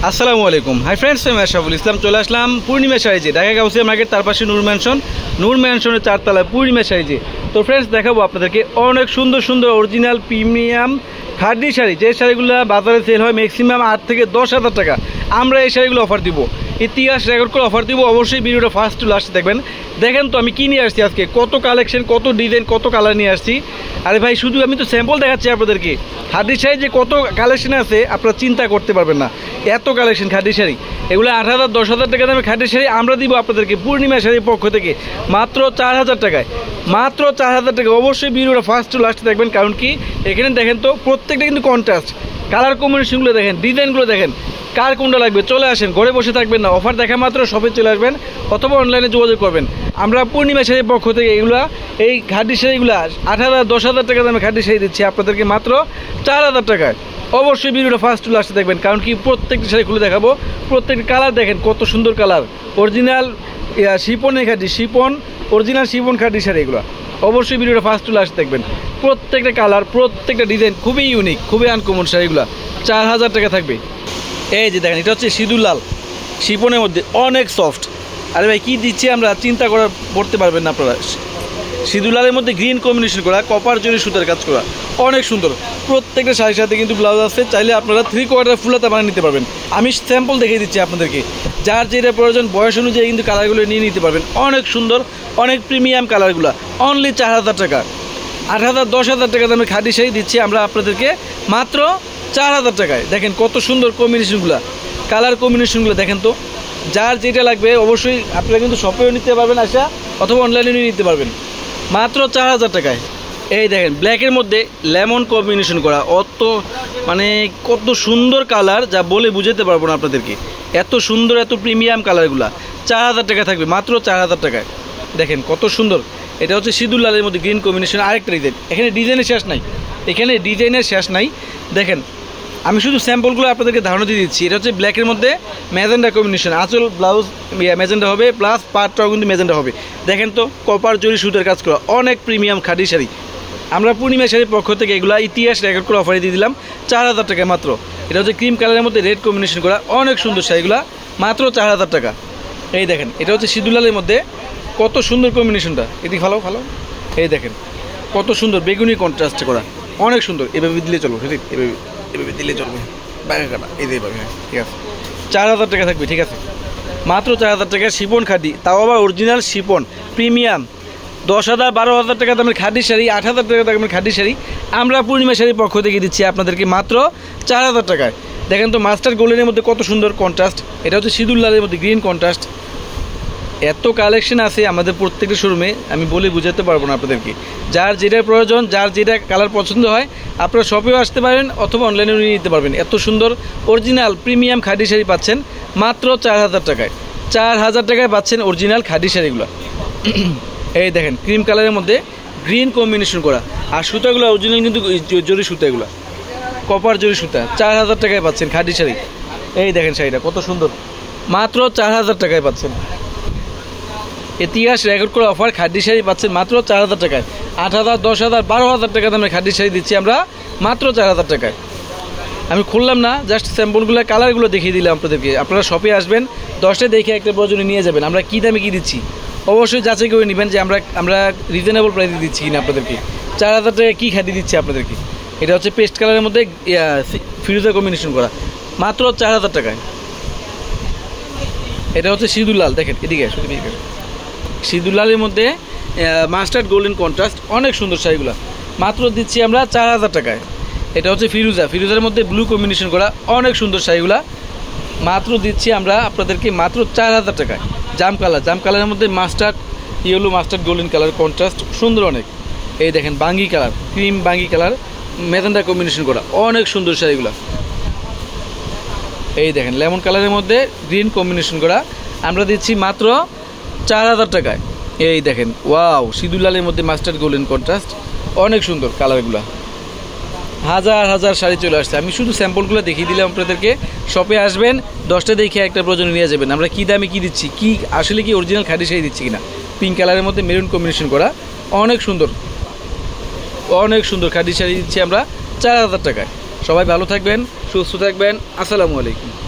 আসসালামু আলাইকুম। Hi friends, আমি আশরাফুল ইসলাম চলে আসলাম পূর্ণিমা শাড়িজে, ঢাকা গাউসিয়া মার্কেট, তার পাশে নূর ম্যানশনের 4 তলায় পূর্ণিমা শাড়িজে। তো ফ্রেন্ডস, দেখাবো আপনাদেরকে অনেক সুন্দর সুন্দর অরিজিনাল প্রিমিয়াম খাদি শাড়ি, যে শাড়িগুলো বাজারে সেল হয় ম্যাক্সিমাম 8 থেকে 10,000 টাকা। আমরা এই শাড়িগুলো অফার দিব, ইতিহাস রেকর্ড করে অফার দিব। অবশ্যই ভিডিওটা ফার্স্ট টু লাস্ট দেখবেন। দেখেন তো আমি কী নিয়ে আসছি আজকে, কত কালেকশন, কত ডিজাইন, কত কালার নিয়ে আসছি। আরে ভাই, শুধু আমি তো স্যাম্পল দেখাচ্ছি আপনাদেরকে। খাদি শাড়ি যে কত কালেকশন আছে আপনারা চিন্তা করতে পারবেন না, এত কালেকশন খাদি শাড়ি। এগুলো 8,000 10,000 টাকা দামে খাদি শাড়ি আমরা দিব আপনাদেরকে পূর্ণিমা শাড়ির পক্ষ থেকে মাত্র 4,000 টাকায়, মাত্র 4,000 টাকা। অবশ্যই ভিডিওটা ফার্স্ট টু লাস্ট দেখবেন, কারণ কি এখানে দেখেন তো প্রত্যেকটা কিন্তু কন্ট্রাস্ট, কালার কম্বিনেশনগুলো দেখেন, ডিজাইনগুলো দেখেন। কার কোনটা লাগবে চলে আসেন, ঘরে বসে থাকবেন না, অফার দেখা মাত্র শপে চলে আসবেন অথবা অনলাইনে যোগাযোগ করবেন। আমরা পূর্ণিমা শাড়ির পক্ষ থেকে এই খাদি শাড়িগুলো 8,000 10,000 টাকা দামে খাদি শাড়ি দিচ্ছি আপনাদেরকে মাত্র 4,000 টাকায়। অবশ্যই ভিডিওটা ফার্স্ট টু লাস্টে দেখবেন, কারণ কি প্রত্যেকটা শাড়ি খুলে দেখাবো। প্রত্যেকটা কালার দেখেন কত সুন্দর কালার, অরিজিনাল শিপনের খাদি, অরিজিনাল শিপন খাদি শাড়ি এগুলো। অবশ্যই ভিডিওটা ফার্স্ট টু লাস্ট দেখবেন। প্রত্যেকটা কালার, প্রত্যেকটা ডিজাইন খুবই ইউনিক, খুবই আনকমন শাড়িগুলো 4,000 টাকা থাকবে। এই যে দেখেন, এটা হচ্ছে সিঁদুর লাল শিপনের মধ্যে, অনেক সফট। আরে ভাই কী দিচ্ছি আমরা, চিন্তা করতে পারবেন না আপনারা। সিঁদুর লালের মধ্যে গ্রিন কম্বিনেশন করা, কপার জরি সুতার কাজ করা, অনেক সুন্দর। প্রত্যেকটা শাড়ির সাথে কিন্তু ব্লাউজ আছে, চাইলে আপনারা 3/4 ফুলাতে বানিয়ে নিতে পারবেন। আমি স্যাম্পল দেখিয়ে দিচ্ছি আপনাদেরকে, যার যেটা প্রয়োজন বয়স অনুযায়ী কিন্তু কালারগুলো নিয়ে নিতে পারবেন। অনেক সুন্দর, অনেক প্রিমিয়াম কালারগুলো, অনলি 4,000 টাকা। 8,000 10,000 টাকা দামে খাদি শাড়ি দিচ্ছি আমরা আপনাদেরকে মাত্র 4,000 টাকায়। দেখেন কত সুন্দর কম্বিনেশনগুলো, কালার কম্বিনেশনগুলো দেখেন তো। যার যেটা লাগবে অবশ্যই আপনারা কিন্তু শপেও নিতে পারবেন আসা, অথবা অনলাইনে নিয়ে নিতে পারবেন মাত্র 4,000 টাকায়। এই দেখেন ব্ল্যাকের মধ্যে লেমন কম্বিনেশন করা, কত সুন্দর কালার, যা বলে বুঝাতে পারবো না আপনাদেরকে। এত সুন্দর, এত প্রিমিয়াম কালারগুলো 4,000 টাকা থাকবে মাত্র 4,000 টাকায়। দেখেন কত সুন্দর। এটা হচ্ছে সিঁদুর লালের মধ্যে গ্রিন কম্বিনেশন, আরেকটা ডিজাইন। এখানে ডিজাইনের শেষ নাই, দেখেন আমি শুধু স্যাম্পলগুলো আপনাদেরকে ধারণা দিয়ে দিচ্ছি। এটা হচ্ছে ব্ল্যাকের মধ্যে ম্যাজেন্ডা কম্বিনেশন, আঁচল ব্লাউজ ম্যাজেন্ডা হবে, প্লাস পাটটাও কিন্তু ম্যাজেন্ডা হবে। দেখেন তো কপার জরি সুতার কাজ করা, অনেক প্রিমিয়াম খাদি শাড়ি। আমরা পূর্ণিমা শাড়ির পক্ষ থেকে এগুলো ইতিহাস রেকর্ড করে অফারে দিয়ে দিলাম 4,000 টাকায় মাত্র। এটা হচ্ছে ক্রিম কালারের মধ্যে রেড কম্বিনেশন করা, অনেক সুন্দর শাড়িগুলো মাত্র 4,000 টাকা। এই দেখেন, এটা হচ্ছে সিঁদুর লালের মধ্যে, কত সুন্দর কম্বিনেশনটা, এদিকে ভালো। এই দেখেন কত সুন্দর বেগুনি কন্ট্রাস্ট করা, অনেক সুন্দর। এভাবে দিলে চলবে, এভাবে দিলে চলবে, বাইরে কাটা এইভাবে। হ্যাঁ ঠিক আছে, 4,000 টাকা থাকবে, ঠিক আছে মাত্র 4,000 টাকা। শিপন খাদি, তাও আবার অরিজিনাল শিপন প্রিমিয়াম। 10,000 12,000 টাকা দামের খাদি শাড়ি, 8,000 টাকা দামের খাদি শাড়ি আমরা পূর্ণিমা শাড়ির পক্ষ থেকে দিচ্ছি আপনাদেরকে মাত্র 4,000 টাকায়। দেখেন তো মাস্টার গোল্ডেনের মধ্যে কত সুন্দর কন্ট্রাস্ট। এটা হচ্ছে সিঁদুর লালের মধ্যে গ্রিন কন্ট্রাস্ট। এত কালেকশন আছে আমাদের প্রত্যেকটা শোরুমে, আমি বলে বুঝাতে পারবো না আপনাদেরকে। যার যেটা প্রয়োজন, যার যেটা কালার পছন্দ হয় আপনারা শপেও আসতে পারেন অথবা অনলাইনেও নিয়ে নিতে পারবেন। এত সুন্দর অরিজিনাল প্রিমিয়াম খাদি শাড়ি পাচ্ছেন মাত্র 4,000 টাকায়। 4,000 টাকায় পাচ্ছেন অরিজিনাল খাদি শাড়িগুলো। এই দেখেন ক্রিম কালারের মধ্যে গ্রিন কম্বিনেশন করা, আর সুতাগুলো অরিজিনাল কিন্তু জরি সুতা, এগুলো কপার জরি সুতা। 4,000 টাকায় পাচ্ছেন খাদি শাড়ি। এই দেখেন শাড়িটা কত সুন্দর, মাত্র 4,000 টাকায় পাচ্ছেন। ইতিহাস রেকর্ড করে অফার খাদি শাড়ি পাচ্ছেন মাত্র 4,000 টাকায়। 8,000 10,000 12,000 টাকা দামের খাদি শাড়ি দিচ্ছি আমরা মাত্র 4,000 টাকায়। আমি খুললাম না, জাস্ট স্যাম্পলগুলো কালারগুলো দেখিয়ে দিলাম আপনাদেরকে। আপনারা শপে আসবেন, 10টা দেখে একটা প্রয়োজনে নিয়ে যাবেন। আমরা কী দামে কী দিচ্ছি অবশ্যই যাচাই করে নেবেন যে আমরা রিজনেবল প্রাইসে দিচ্ছি কিনা আপনাদেরকে। 4,000 টাকায় কী খাদি দিচ্ছি আপনাদেরকে। এটা হচ্ছে পেস্ট কালারের মধ্যে ফিরোজা কম্বিনেশন করা, মাত্র 4,000 টাকায়। এটা হচ্ছে সিঁদুর লাল, দেখেন এদিকে সিঁদুর লালের মধ্যে মাস্টার্ড গোল্ডেন কন্ট্রাস্ট, অনেক সুন্দর শাড়িগুলো মাত্র দিচ্ছি আমরা 4,000 টাকায়। এটা হচ্ছে ফিরোজার মধ্যে ব্লু কম্বিনেশন করা, অনেক সুন্দর শাড়িগুলো মাত্র দিচ্ছি আমরা আপনাদেরকে মাত্র 4,000 টাকায়। জাম কালারের মধ্যে মাস্টার্ড গোল্ডেন কালার কন্ট্রাস্ট, সুন্দর অনেক। এই দেখেন বাঙ্গি কালার, ক্রিম বাঙ্গি কালার ম্যাজেন্ডা কম্বিনেশন করা, অনেক সুন্দর শাড়িগুলো। এই দেখেন লেমন কালারের মধ্যে গ্রিন কম্বিনেশন করা আমরা দিচ্ছি মাত্র 4,000 টাকায়। এই দেখেন ওয়াও, সিঁদুর লালের মধ্যে মাস্টার্ড গোল্ডেন কন্ট্রাস্ট, অনেক সুন্দর কালারগুলো। হাজার শাড়ি চলে আসছে, আমি শুধু স্যাম্পলগুলো দেখিয়ে দিলাম আপনাদেরকে। শপে আসবেন, 10টা দেখে একটা প্রয়োজনে নিয়ে যাবেন। আমরা কী দামে কী দিচ্ছি, কি আসলে কি অরিজিনাল খাদি শাড়ি দিচ্ছি কিনা। পিঙ্ক কালারের মধ্যে মেরুন কম্বিনেশন করা, অনেক সুন্দর খাদি শাড়ি দিচ্ছি আমরা 4,000 টাকায়। সবাই ভালো থাকবেন, সুস্থ থাকবেন। আসসালামু আলাইকুম।